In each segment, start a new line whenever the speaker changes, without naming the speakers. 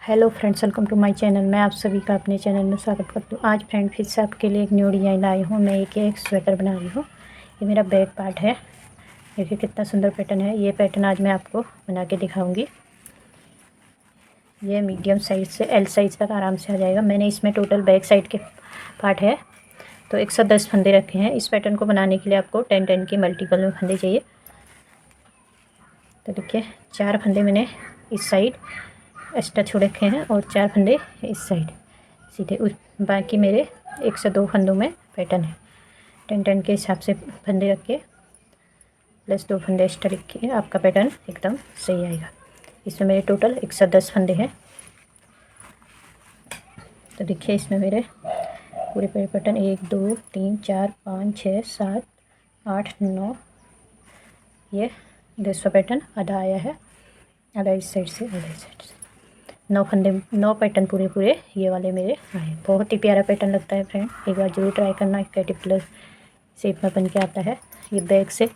Hello friends, welcome to my channel. मैं आप सभी का अपने चैनल में स्वागत करती हूँ। आज फ्रेंड फिर से आपके लिए एक न्यू डिज़ाइन लाई हूँ। मैं एक स्वेटर बना रही हूँ। ये मेरा बैक पार्ट है। देखिए कितना सुंदर पैटर्न है। ये पैटर्न आज मैं आपको बना के दिखाऊंगी। ये मीडियम साइज़ से एल साइज़ तक आराम से आ जाएगा। मैंने इसमें टोटल बैक साइड के पार्ट है तो 110 फंदे रखे हैं। इस पैटर्न को बनाने के लिए आपको 10 की मल्टीपल में फंदे चाहिए। तो देखिए 4 फंदे मैंने इस साइड एक्स्ट्रा छोड़ रखे हैं और 4 फंदे इस साइड सीधे। उस बाकी मेरे 102 फंदों में पैटर्न है। 10 के हिसाब से फंदे रख के प्लस 2 फंदे एक्स्ट्रा रखिए, आपका पैटर्न एकदम सही आएगा। इसमें मेरे टोटल 110 फंदे हैं। तो देखिए इसमें मेरे पूरे पैटर्न 1 2 3 4 5 6 7 8 9, ये 200 पैटर्न आधा आया है, आधा इस साइड से आधा इस साइड से। 9 फंदे 9 पैटर्न पूरे ये वाले मेरे आए। बहुत ही प्यारा पैटर्न लगता है फ्रेंड, एक बार जरूर ट्राई करना। कैटरपिलर शेप में बन के आता है। ये बैक से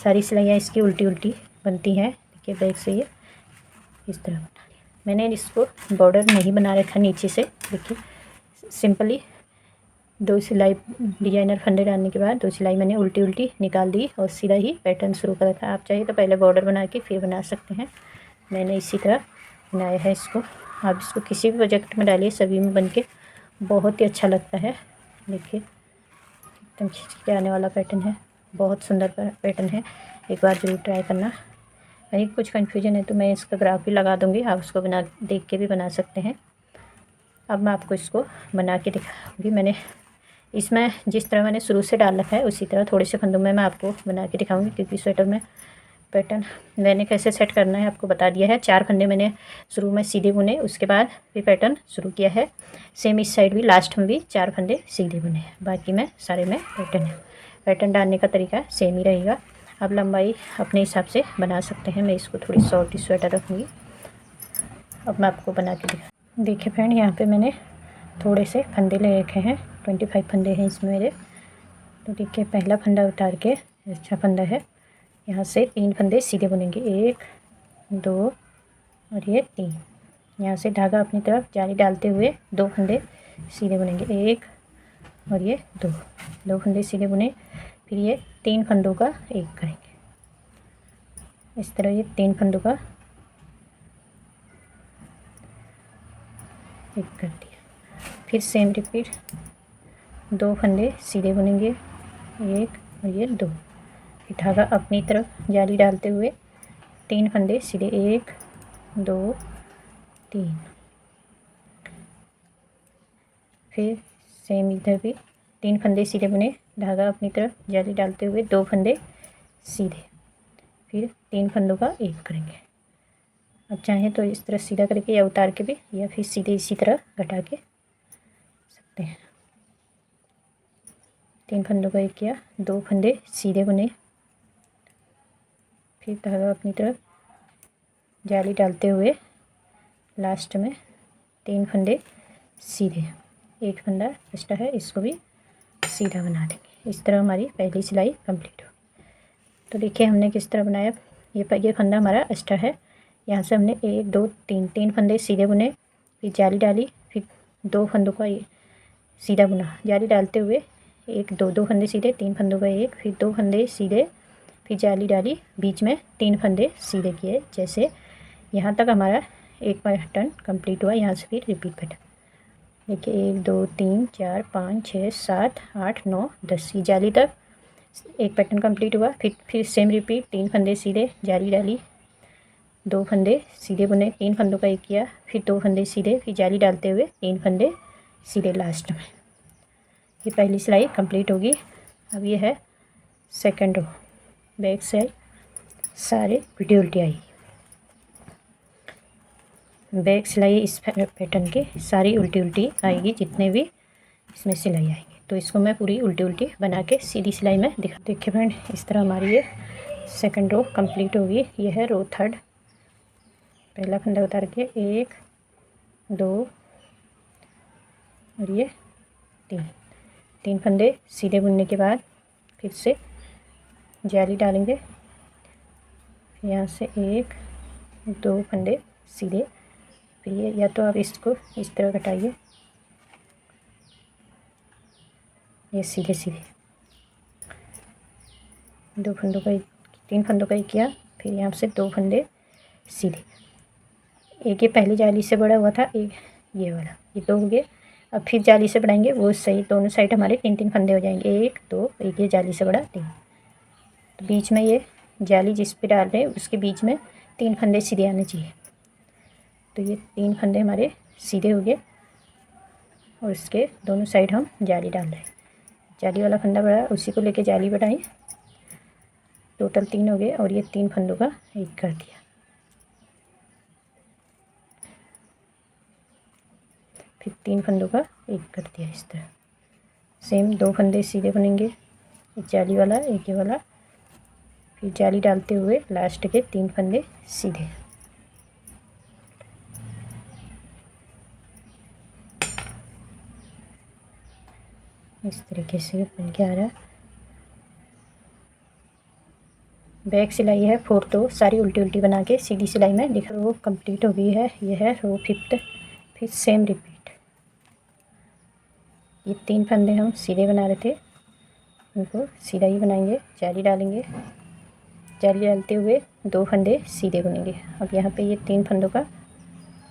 सारी सिलाइयाँ इसकी उल्टी बनती हैं। देखिए बैक से ये इस तरह बना लिया। मैंने इसको बॉर्डर नहीं बना रखा नीचे से। देखिए सिंपली 2 सिलाई डिजाइनर फंदे डालने के बाद 2 सिलाई मैंने उल्टी निकाल दी और सीधा ही पैटर्न शुरू कर रखा। आप चाहे तो पहले बॉर्डर बना के फिर बना सकते हैं। मैंने इसी तरह बनाया है इसको। आप इसको किसी भी प्रोजेक्ट में डालिए, सभी में बनके बहुत ही अच्छा लगता है। देखिए एकदम खींच के आने वाला पैटर्न है, बहुत सुंदर पैटर्न है। एक बार ज़रूर ट्राई करना। कहीं कुछ कन्फ्यूजन है तो मैं इसका ग्राफ भी लगा दूँगी, आप उसको बना देख के भी बना सकते हैं। अब मैं आपको इसको बना के दिखाऊँगी। मैंने इसमें जिस तरह मैंने शुरू से डाल रखा है उसी तरह थोड़े से फंदों में मैं आपको बना के दिखाऊँगी, क्योंकि स्वेटर में पैटर्न मैंने कैसे सेट करना है आपको बता दिया है। 4 फंदे मैंने शुरू में सीधे बुने, उसके बाद भी पैटर्न शुरू किया है। सेम इस साइड भी लास्ट में भी 4 फंदे सीधे बुने हैं। बाकी में सारे में पैटर्न है। पैटर्न डालने का तरीका सेम ही रहेगा। आप लंबाई अपने हिसाब से बना सकते हैं। मैं इसको थोड़ी शॉर्ट स्वेटर रखूँगी। अब मैं आपको बना के दिखा। देखिए फ्रेंड, यहाँ पर मैंने थोड़े से फंदे ले रखे हैं। 25 फंदे हैं इसमें मेरे। तो देखिए पहला फंदा उतार के, अच्छा फंदा है, यहाँ से 3 फंदे सीधे बुनेंगे। 1 2 और ये 3। यहाँ से धागा अपनी तरफ जाली डालते हुए 2 फंदे सीधे बुनेंगे। 1 और ये 2 फंदे सीधे बुने। फिर ये 3 फंदों का एक करेंगे। इस तरह ये 3 फंदों का एक कर दिया। फिर सेम रिपीट, 2 फंदे सीधे बुनेंगे। 1 और ये 2। धागा अपनी तरफ जाली डालते हुए 3 फंदे सीधे। 1 2 3। फिर सेम इधर भी 3 फंदे सीधे बुने, धागा अपनी तरफ जाली डालते हुए 2 फंदे सीधे। फिर 3 फंदों का एक करेंगे। अब चाहें तो इस तरह सीधा करके या उतार के भी, या फिर सीधे इसी तरह घटा के सकते हैं। 3 फंदों का एक किया, 2 फंदे सीधे बुने। फिर धागा अपनी तरफ जाली डालते हुए लास्ट में 3 फंदे सीधे। एक फंदा एक्स्ट्रा है, इसको भी सीधा बना देंगे। इस तरह हमारी पहली सिलाई कंप्लीट हो। तो देखिए हमने किस तरह बनाया। ये फंदा हमारा एक्स्ट्रा है। यहाँ से हमने 1 2 3 फंदे सीधे बुने, फिर जाली डाली, फिर 2 फंदों का सीधा बुना, जाली डालते हुए 1 2 फंदे सीधे, 3 फंदों का एक, फिर 2 फंदे सीधे, फिर जाली डाली, बीच में 3 फंदे सीधे किए। जैसे यहाँ तक हमारा एक पैटर्न कंप्लीट हुआ। यहाँ से फिर रिपीट पैटर्न देखिए 1 2 3 4 5 6 7 8 9 10 की जाली तक एक पैटर्न कंप्लीट हुआ। फिर सेम रिपीट, 3 फंदे सीधे, जाली डाली, 2 फंदे सीधे बुने, 3 फंदों का एक किया, फिर 2 फंदे सीधे, फिर जाली डालते हुए 3 फंदे सीधे लास्ट में। ये पहली सिलाई कंप्लीट होगी। अब ये है सेकंड रो। बैक साइड सारे उल्टी आई। बैक सिलाई इस पैटर्न के सारी उल्टी आएगी, जितने भी इसमें सिलाई आएगी। तो इसको मैं पूरी उल्टी बना के सीधी सिलाई में दिखा। देखिए फ्रेंड, इस तरह हमारी ये सेकंड रो कंप्लीट होगी। ये है रो थर्ड। पहला फंदा उतार के 1 2 और ये 3 फंदे सीधे बुनने के बाद फिर से जाली डालेंगे। यहाँ से 1 2 फंदे सीधे, फिर ये या तो आप इसको इस तरह घटाइए, ये सीधे सीधे 2 फंदों का 3 फंदों का ही किया, फिर यहाँ से 2 फंदे सीधे, एक ये पहली जाली से बड़ा हुआ था, एक ये वाला, ये 2 हो गए। अब फिर जाली से बढ़ाएंगे, वो सही दोनों साइड हमारे 3-3 फंदे हो जाएंगे, 1 2, एक ये जाली से बड़ा 3। तो बीच में ये जाली जिस पे डाल रहे हैं उसके बीच में 3 फंदे सीधे आने चाहिए। तो ये 3 फंदे हमारे सीधे हो गए और इसके दोनों साइड हम जाली डाल रहे हैं। जाली वाला फंदा बढ़ा, उसी को लेके जाली बढ़ाई, टोटल 3 हो गए और ये 3 फंदों का एक कर दिया। फिर 3 फंदों का एक कर दिया। इस तरह सेम 2 फंदे सीधे बनेंगे, एक जाली वाला एक ये वाला, फिर जाली डालते हुए लास्ट के 3 फंदे सीधे। इस तरीके से बन के आ रहा है। बैक सिलाई है 4 रो, सारी उल्टी उल्टी बना के सीधी सिलाई में दिखा। रो कंप्लीट हो गई है, ये है रो 5th। फिर सेम रिपीट, ये 3 फंदे हम सीधे बना रहे थे, उनको सीधा ही बनाएंगे, जाली डालेंगे, जाली डालते हुए 2 फंदे सीधे बुनेंगे। अब यहाँ पे ये 3 फंदों का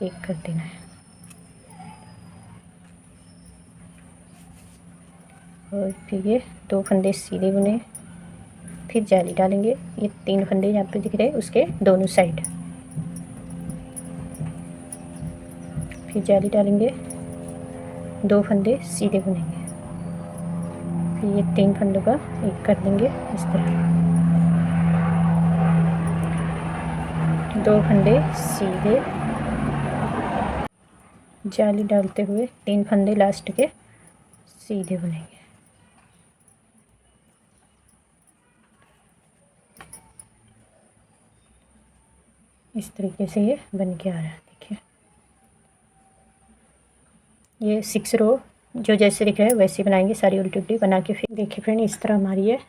एक कर देना है और फिर ये 2 फंदे सीधे बुने, फिर जाली डालेंगे, ये 3 फंदे यहाँ पे दिख रहे हैं उसके दोनों साइड, फिर जाली डालेंगे, 2 फंदे सीधे बुनेंगे, फिर ये 3 फंदों का एक कर देंगे इस तरह, 2 फंदे सीधे, जाली डालते हुए 3 फंदे लास्ट के सीधे बुनेंगे। इस तरीके से ये बन के आ रहा है। देखिए ये 6 रो जो जैसे दिख रहा है वैसे बनाएंगे, सारी उल्टी उल्टी बना के। फिर देखिए फ्रेंड, इस तरह हमारी ये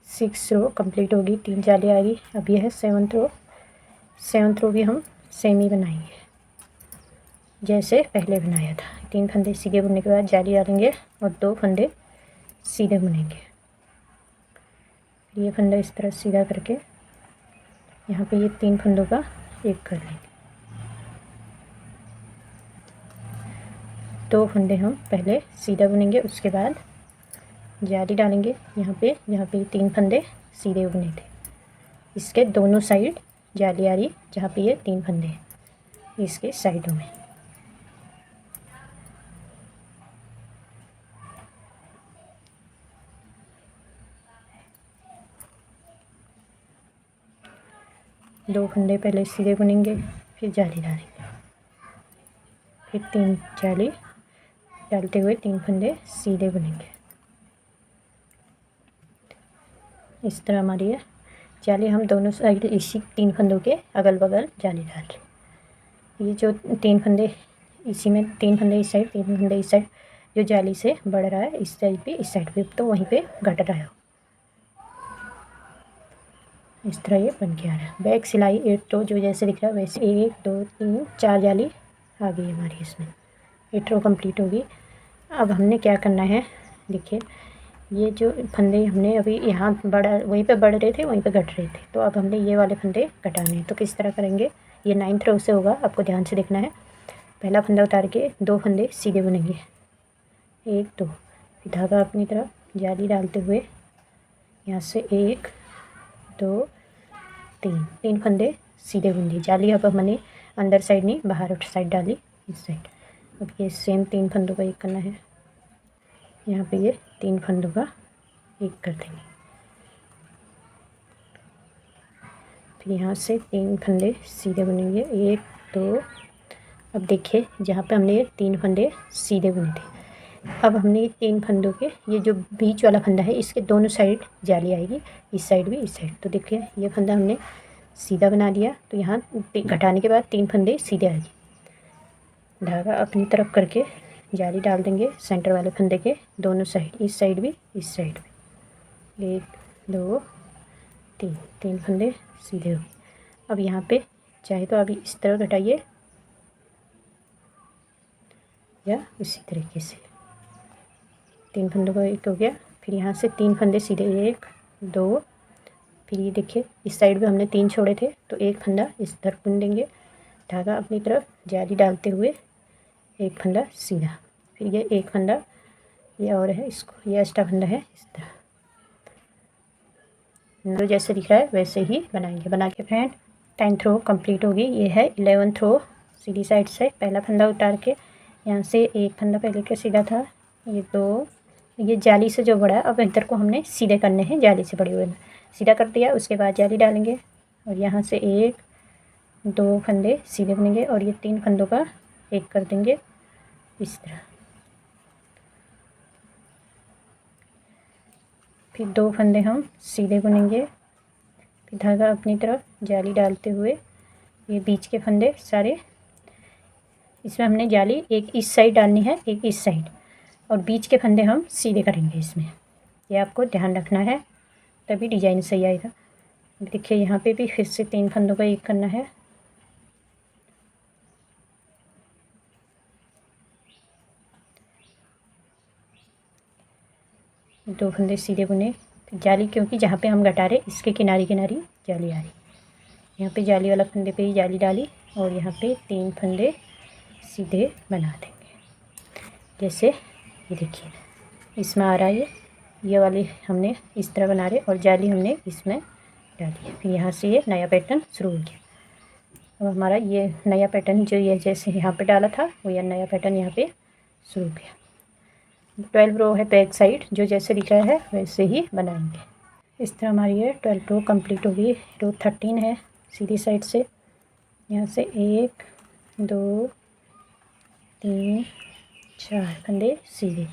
6 रो कंप्लीट होगी, 3 जाली आ गई। अब ये है 7th रो। 7th रो भी हम सेम ही बनाएंगे जैसे पहले बनाया था। 3 फंदे सीधे बुनने के बाद जाली डालेंगे और 2 फंदे सीधे बुनेंगे। ये फंदा इस तरह सीधा करके यहाँ पे ये 3 फंदों का एक कर लेंगे। 2 फंदे हम पहले सीधा बुनेंगे, उसके बाद जाली डालेंगे यहाँ पे 3 फंदे सीधे बुने थे, इसके दोनों साइड जाली आ रही जहाँ पे ये 3 फंदे हैं, इसके साइडों में। दो फंदे पहले सीधे बुनेंगे, फिर जाली डालेंगे, फिर 3 जाली डालते हुए 3 फंदे सीधे बुनेंगे। इस तरह हमारी है जाली, हम दोनों साइड इसी 3 फंदों के अगल बगल जाली डाल रहे। ये जो 3 फंदे इसी में 3 फंदे इस साइड 3 फंदे इस साइड, जो जाली से बढ़ रहा है इस साइड पे इस साइड पे, तो वहीं पे घट रहा है। इस तरह ये बन के आ रहा है। बैक सिलाई 8 रो जो जैसे दिख रहा है वैसे 1 2 3 4 जाली आ गई हमारी, इसमें 8 रो कंप्लीट होगी। अब हमने क्या करना है, देखिए ये जो फंदे हमने अभी यहाँ बढ़ा, वहीं पे बढ़ रहे थे वहीं पे घट रहे थे, तो अब हमने ये वाले फंदे घटाने हैं। तो किस तरह करेंगे, ये 9th रो से होगा, आपको ध्यान से देखना है। पहला फंदा उतार के 2 फंदे सीधे बुनेंगे, 1 2, फिर धागा अपनी तरफ जाली डालते हुए यहाँ से 1 2 3 फंदे सीधे बुन दिए। जाली अब हमने अंदर साइड नहीं बाहर साइड डाली, इस साइड। अब ये सेम 3 फंदों का एक करना है, यहाँ पे ये 3 फंदों का एक कर देंगे, फिर यहाँ से 3 फंदे सीधे बुनेंगे, 1 2। अब देखिए जहाँ पे हमने ये 3 फंदे सीधे बुने थे, अब हमने ये 3 फंदों के ये जो बीच वाला फंदा है इसके दोनों साइड जाली आएगी, इस साइड भी इस साइड। तो देखिए ये फंदा हमने सीधा बना दिया, तो यहाँ घटाने के बाद 3 फंदे सीधे आएगी। धागा अपनी तरफ करके जाली डाल देंगे सेंटर वाले फंदे के दोनों साइड, इस साइड भी इस साइड भी, 1 2 3 फंदे सीधे हो गए। अब यहाँ पे चाहे तो अभी इस तरह घटाइए, या उसी तरीके से 3 फंदों का एक हो गया। फिर यहाँ से 3 फंदे सीधे 1 2, फिर ये देखिए इस साइड भी हमने 3 छोड़े थे तो एक फंदा इस तरफ बुन देंगे, धागा अपनी तरफ जाली डालते हुए एक फंदा सीधा, फिर ये एक फंदा ये और है, इसको ये एक्स्ट्रा फंदा है इस तरह, तो जैसे दिख रहा है वैसे ही बनाएंगे। बना के फ्रेंड 10th रो कंप्लीट होगी। ये है 11th रो। सीधी साइड से पहला फंदा उतार के यहाँ से एक फंदा पहले का सीधा था, ये 2, ये जाली से जो बड़ा है अब इधर को हमने सीधे करने हैं, जाली से बड़े हुए सीधा कर दिया, उसके बाद जाली डालेंगे और यहाँ से 1 2 फंदे सीधे बनेंगे और ये 3 फंदों का एक कर देंगे इस तरह, फिर 2 फंदे हम सीधे बुनेंगे, फिर धागा अपनी तरफ जाली डालते हुए ये बीच के फंदे सारे, इसमें हमने जाली एक इस साइड डालनी है एक इस साइड, और बीच के फंदे हम सीधे करेंगे इसमें, ये आपको ध्यान रखना है तभी डिज़ाइन सही आएगा। देखिए यहाँ पे भी फिर से 3 फंदों का एक करना है, दो फंदे सीधे बुने, फिर जाली क्योंकि जहाँ पे हम घटा रहे इसके किनारी किनारी जाली आ रही, यहाँ पे जाली वाला फंदे पे ही जाली डाली और यहाँ पे 3 फंदे सीधे बना देंगे। जैसे ये देखिए इसमें आ रहा है, ये वाली हमने इस तरह बना रहे और जाली हमने इसमें डाली है, फिर यहाँ से ये नया पैटर्न शुरू हो गया। अब हमारा ये नया पैटर्न जो ये जैसे यहाँ पे डाला था वो यह नया पैटर्न यहाँ पे शुरू हो गया। 12 रो है बैक साइड, जो जैसे दिख रहा है वैसे ही बनाएंगे। इस तरह हमारी ये 12 रो कंप्लीट होगी। रो 13 है सीधी साइड से, यहाँ से 1 2 3 4 फंदे सीधे,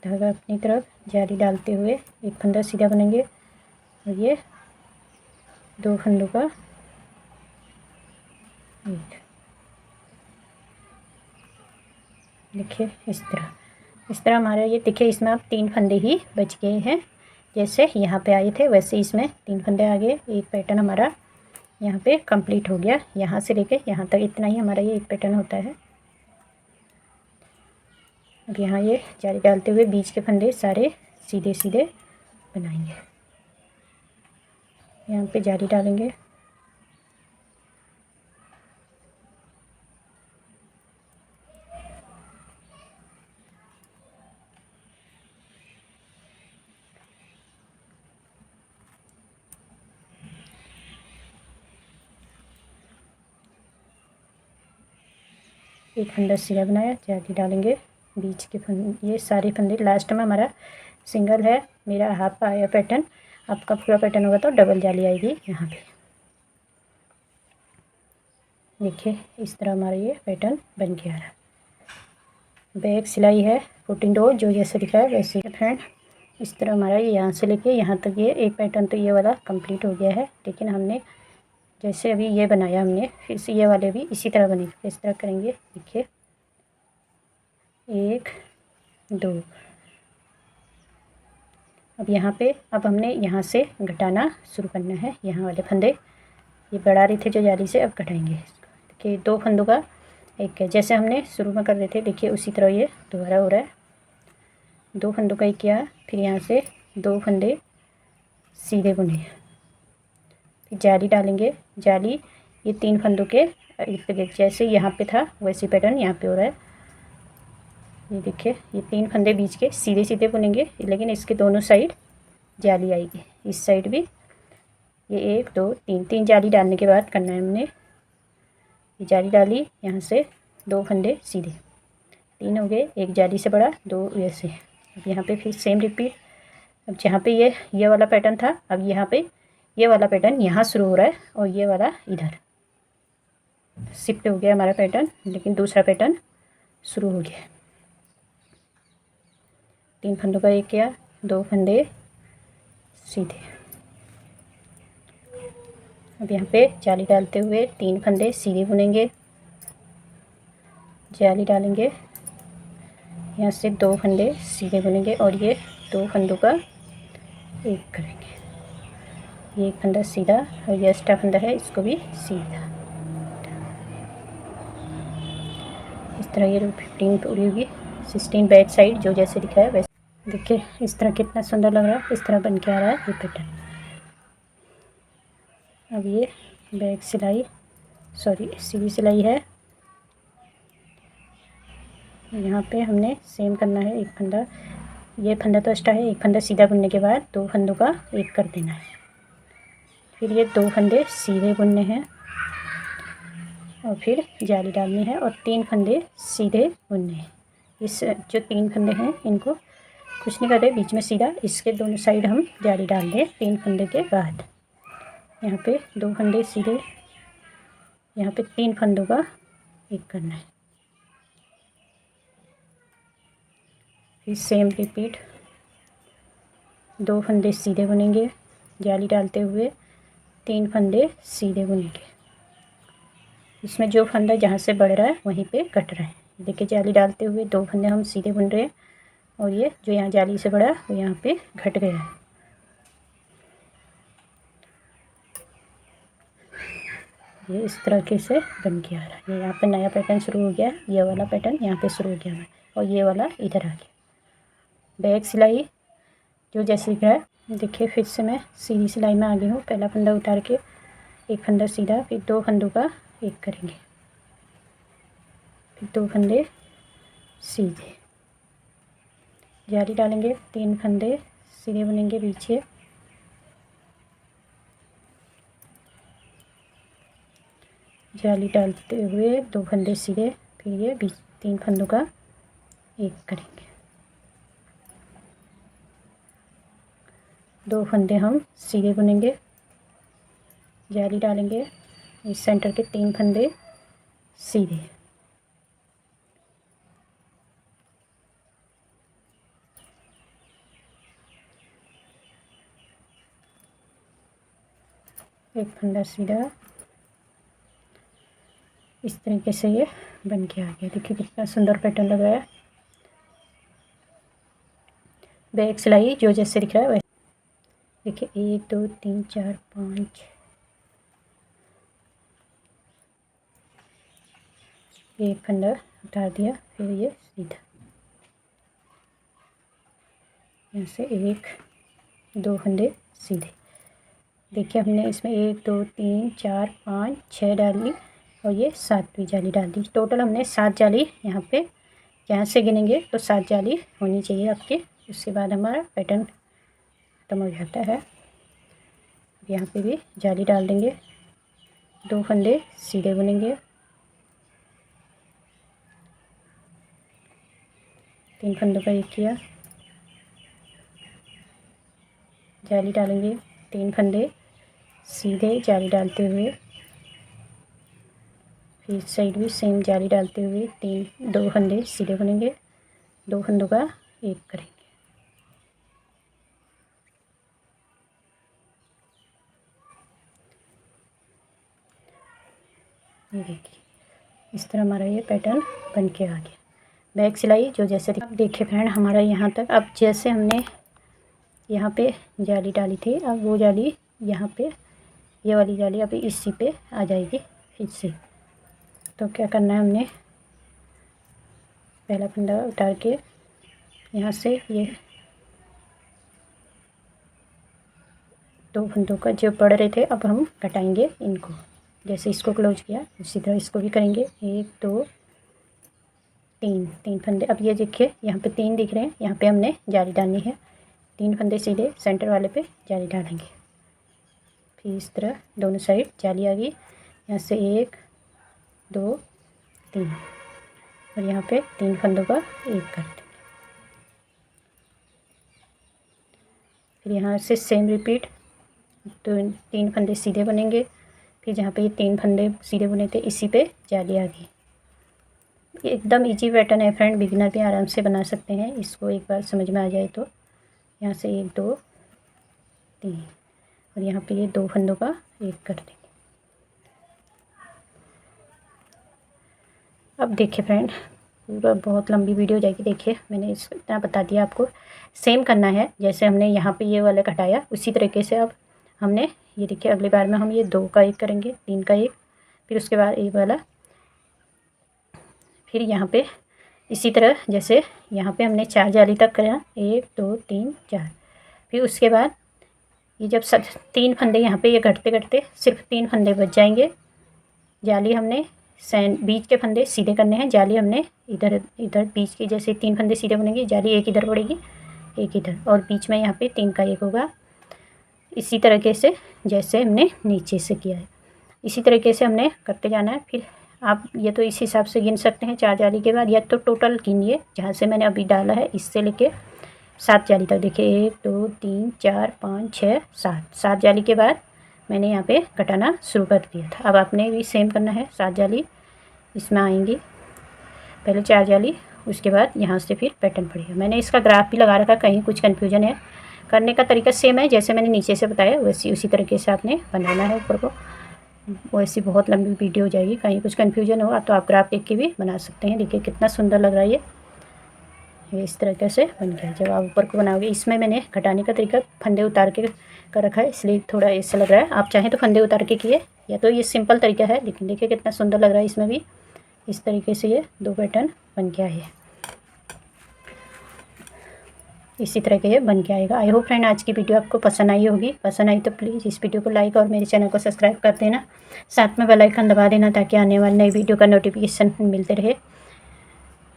धागा अपनी तरफ जाली डालते हुए एक फंदा सीधा बनेंगे और ये 2 फंदों का एक, देखिए इस तरह हमारा ये देखिए इसमें अब 3 फंदे ही बच गए हैं, जैसे यहाँ पे आए थे वैसे इसमें 3 फंदे आ गए। एक पैटर्न हमारा यहाँ पे कंप्लीट हो गया, यहाँ से लेके यहाँ तक इतना ही हमारा ये एक पैटर्न होता है। अब यहाँ ये जाली डालते हुए बीच के फंदे सारे सीधे सीधे बनाएंगे, यहाँ पे जाली डालेंगे, एक फंदा सीधा बनाया, जाली डालेंगे, बीच के फंदे ये सारे फंदे, लास्ट में हमारा सिंगल है, मेरा हाफ आया पैटर्न, आपका पूरा पैटर्न होगा तो डबल जाली आएगी यहाँ पे। देखिए इस तरह हमारा ये पैटर्न बन के आ रहा है। बैक सिलाई है 14 रो, जो जैसे दिखा है वैसे ही फ्रेंड। इस तरह हमारा ये यहाँ से लेके यहाँ तक ये एक पैटर्न तो ये वाला कंप्लीट हो गया है, लेकिन हमने जैसे अभी ये बनाया हमने फिर से ये वाले भी इसी तरह बनेंगे, इस तरह करेंगे। देखिए 1 2, अब यहाँ पे अब हमने यहाँ से घटाना शुरू करना है, यहाँ वाले फंदे ये बढ़ा रहे थे जो जाली से, अब घटाएंगे इसको। देखिए 2 फंदों का एक है, जैसे हमने शुरू में कर रहे थे देखिए उसी तरह ये दोबारा हो रहा है। 2 फंदों का एक किया, फिर यहाँ से 2 फंदे सीधे बुने, फिर जाली डालेंगे, जाली ये 3 फंदों के जैसे यहाँ पे था वैसे पैटर्न यहाँ पे हो रहा है। ये देखिए ये 3 फंदे बीच के सीधे सीधे बुनेंगे, लेकिन इसके दोनों साइड जाली आएगी, इस साइड भी ये 1 2 3 जाली डालने के बाद करना है हमने। ये जाली डाली, यहाँ से 2 फंदे सीधे, 3 हो गए, एक जाली से बड़ा 2 वैसे। अब यहाँ पे फिर सेम रिपीट, अब जहाँ पे ये वाला पैटर्न था अब यहाँ पे ये वाला पैटर्न यहाँ शुरू हो रहा है और ये वाला इधर शिफ्ट हो गया हमारा पैटर्न, लेकिन दूसरा पैटर्न शुरू हो गया। 3 फंदों का एक किया, 2 फंदे सीधे, अब यहाँ पे जाली डालते हुए 3 फंदे सीधे बुनेंगे, जाली डालेंगे, यहाँ से 2 फंदे सीधे बुनेंगे और ये 2 फंदों का एक करेंगे। ये एक फंदा सीधा और ये एक्स्ट्रा फंदा है इसको भी सीधा, इस तरह ये 15 पूरी होगी। 16 बैक साइड जो जैसे दिखा है वैसे। देखिए इस तरह कितना सुंदर लग रहा है, इस तरह बन के आ रहा है ये पैटर्न। अब ये बैक सिलाई सीधी सिलाई है। यहाँ पे हमने सेम करना है, एक फंदा, ये फंदा तो एक्स्ट्रा है, एक फंदा सीधा बुनने के बाद 2 फंदों का एक कर देना है। फिर ये 2 फंदे सीधे बुनने हैं और फिर जाली डालनी है और 3 फंदे सीधे बुनने हैं। इस जो 3 फंदे हैं इनको कुछ नहीं कर रहे, बीच में सीधा इसके दोनों साइड हम जाली डाल दें 3 फंदे के बाद। यहाँ पे 2 फंदे सीधे, यहाँ पे 3 फंदों का एक करना है। फिर सेम रिपीट, 2 फंदे सीधे बुनेंगे जाली डालते हुए, 3 फंदे सीधे बुनेंगे। इसमें जो फंदा जहाँ से बढ़ रहा है वहीं पे कट रहा है। देखिए जाली डालते हुए 2 फंदे हम सीधे बुन रहे हैं और ये जो यहाँ जाली से बढ़ा वो यहाँ पे घट गया है। ये इस तरीके से बन के आ रहा है। ये यहाँ पे नया पैटर्न शुरू हो गया है, ये वाला पैटर्न यहाँ पे शुरू हो गया है और ये वाला इधर आ गया। बैक सिलाई जो जैसे दिख रहा है, देखिए फिर से मैं सीधी सिलाई में आ गई हूँ। पहला फंदा उतार के एक फंदा सीधा, फिर 2 फंदों का एक करेंगे, फिर 2 फंदे सीधे जाली डालेंगे, 3 फंदे सीधे बुनेंगे पीछे, जाली डालते हुए 2 फंदे सीधे, फिर ये 3 फंदों का एक करेंगे, 2 फंदे हम सीधे बुनेंगे, जाली डालेंगे, इस सेंटर के 3 फंदे सीधे, एक फंदा सीधा। इस तरीके से ये बन के आ गया। देखिए कितना सुंदर पैटर्न लग रहा है। बैक सिलाई जो जैसे दिख रहा है वैसे। देखिए 1 2 3 4 5, एक फंदा उतार दिया, फिर ये सीधा, यहाँ से 1 2 फंदे सीधे। देखिए हमने इसमें 1 2 3 4 5 6 डाली और ये 7वीं जाली डाल दी। टोटल हमने 7 जाली यहाँ पे, यहाँ से गिनेंगे तो 7 जाली होनी चाहिए आपके। उसके बाद हमारा पैटर्न खत्म हो जाता है। यहाँ पे भी जाली डाल देंगे, 2 फंदे सीधे बुनेंगे, 3 फंदों का एक किया, जाली डालेंगे, 3 फंदे सीधे जाली डालते हुए, फिर साइड भी सेम जाली डालते हुए 2 फंदे सीधे बुनेंगे, 2 फंदों का एक करेंगे। ये देखिए इस तरह हमारा ये पैटर्न बन के आ गया। बैक सिलाई जो जैसे अब देखिए फ्रेंड हमारा यहाँ तक। अब जैसे हमने यहाँ पे जाली डाली थी, अब वो जाली यहाँ पे, ये वाली जाली अभी इसी पे आ जाएगी फिर से। तो क्या करना है, हमने पहला फंदा उतार के यहाँ से ये 2 फंदों का जो पड़ रहे थे अब हम घटाएंगे इनको। जैसे इसको क्लोज किया उसी तरह इसको भी करेंगे। 1 2 3 फंदे। अब ये देखिए यहाँ पे 3 दिख रहे हैं, यहाँ पे हमने जाली डालनी है। 3 फंदे सीधे सेंटर वाले पे जाली डालेंगे, फिर इस तरह दोनों साइड जाली आ गई। यहाँ से 1 2 3 और यहाँ पे 3 फंदों का एक कर देंगे। फिर यहाँ से सेम रिपीट, तो 3 फंदे सीधे बनेंगे, फिर जहाँ पे ये 3 फंदे सीधे बुने थे इसी पे जाली आ गई। एकदम इजी पैटर्न है फ्रेंड, बिगिनर भी आराम से बना सकते हैं इसको, एक बार समझ में आ जाए तो। यहाँ से 1 2 3 और यहाँ पे ये 2 फंदों का एक कर देंगे। अब देखिए फ्रेंड पूरा बहुत लंबी वीडियो हो जाएगी। देखिए मैंने इस इतना बता दिया आपको। सेम करना है जैसे हमने यहाँ पे ये वाला घटाया उसी तरीके से अब हमने ये देखिए अगली बार में हम ये 2 का एक करेंगे, 3 का एक, फिर उसके बाद एक वाला, फिर यहाँ पे इसी तरह जैसे यहाँ पे हमने 4 जाली तक करा, 1 2 3 4। फिर उसके बाद ये जब 3 फंदे यहाँ पे ये घटते घटते सिर्फ 3 फंदे बच जाएंगे। जाली हमने बीच के फंदे सीधे करने हैं, जाली हमने इधर इधर बीच के जैसे 3 फंदे सीधे बनेंगे, जाली एक इधर पड़ेगी एक इधर, और बीच में यहाँ पे 3 का 1 होगा। इसी तरीके से जैसे हमने नीचे से किया है, इसी तरीके से हमने करते जाना है। फिर आप ये तो इस हिसाब से गिन सकते हैं 4 जाली के बाद, या तो टोटल गिनिए जहाँ से मैंने अभी डाला है इससे लेके 7 जाली तक। देखिए 1 2 3 4 5 6 7, 7 जाली के बाद मैंने यहाँ पे घटाना शुरू कर दिया था। अब आपने भी सेम करना है, 7 जाली इसमें आएंगी, पहले 4 जाली, उसके बाद यहाँ से फिर पैटर्न पड़ेगा। मैंने इसका ग्राफ भी लगा रखा, कहीं कुछ कन्फ्यूजन है। करने का तरीका सेम है जैसे मैंने नीचे से बताया, वैसे उसी तरीके से आपने बनाना है ऊपर को। वैसी बहुत लंबी वीडियो हो जाएगी, कहीं कुछ कन्फ्यूजन हो तो आप ग्राफ देख के भी बना सकते हैं। देखिए कितना सुंदर लग रहा है ये इस तरीके से बन गया। जब आप ऊपर को बनाओगे, इसमें मैंने घटाने का तरीका फंदे उतार के कर रखा है, इसलिए थोड़ा ऐसा लग रहा है। आप चाहें तो फंदे उतार के किए, या तो ये सिंपल तरीका है, लेकिन देखिए कितना सुंदर लग रहा है। इसमें भी इस तरीके से ये 2 पैटर्न बन के आए, इसी तरह के ये बन के आएगा। आई होप फ्रेंड आज की वीडियो आपको पसंद आई होगी। पसंद आई तो प्लीज़ इस वीडियो को लाइक और मेरे चैनल को सब्सक्राइब कर देना, साथ में बेल आइकन दबा देना ताकि आने वाली नई वीडियो का नोटिफिकेशन मिलते रहे।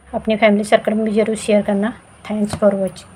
अपने फैमिली सर्कल में भी ज़रूर शेयर करना। Thanks for watching.